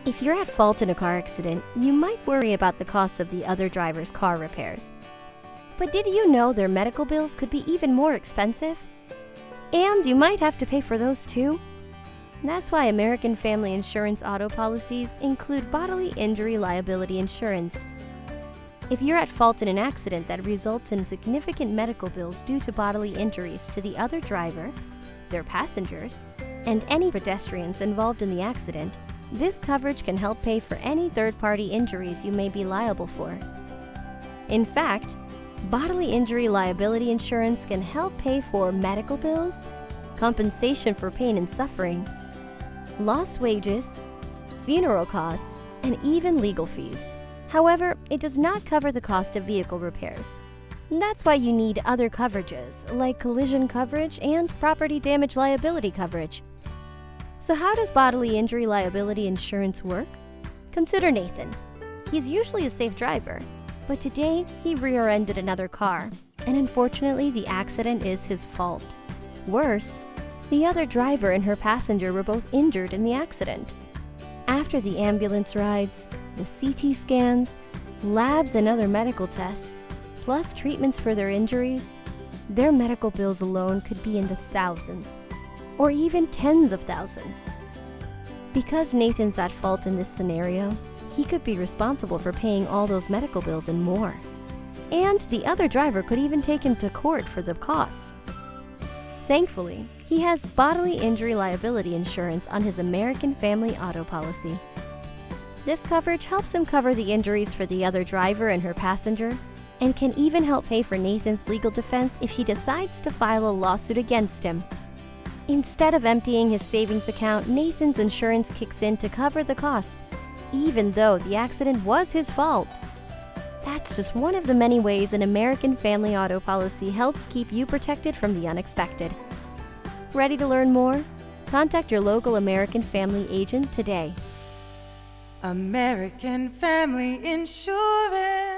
If you're at fault in a car accident, you might worry about the cost of the other driver's car repairs. But did you know their medical bills could be even more expensive? And you might have to pay for those too. That's why American Family Insurance auto policies include Bodily Injury Liability Insurance. If you're at fault in an accident that results in significant medical bills due to bodily injuries to the other driver, their passengers, and any pedestrians involved in the accident, this coverage can help pay for any third-party injuries you may be liable for. In fact, Bodily Injury Liability Insurance can help pay for medical bills, compensation for pain and suffering, lost wages, funeral costs, and even legal fees. However, it does not cover the cost of vehicle repairs. That's why you need other coverages, like collision coverage and property damage liability coverage. So how does bodily injury liability insurance work? Consider Nathan. He's usually a safe driver, but today he rear-ended another car, and unfortunately the accident is his fault. Worse, the other driver and her passenger were both injured in the accident. After the ambulance rides, the CT scans, labs and other medical tests, plus treatments for their injuries, their medical bills alone could be in the thousands, or even tens of thousands. Because Nathan's at fault in this scenario, he could be responsible for paying all those medical bills and more. And the other driver could even take him to court for the costs. Thankfully, he has bodily injury liability insurance on his American Family auto policy. This coverage helps him cover the injuries for the other driver and her passenger, and can even help pay for Nathan's legal defense if she decides to file a lawsuit against him. Instead of emptying his savings account, Nathan's insurance kicks in to cover the cost, even though the accident was his fault. That's just one of the many ways an American Family auto policy helps keep you protected from the unexpected. Ready to learn more? Contact your local American Family agent today. American Family Insurance.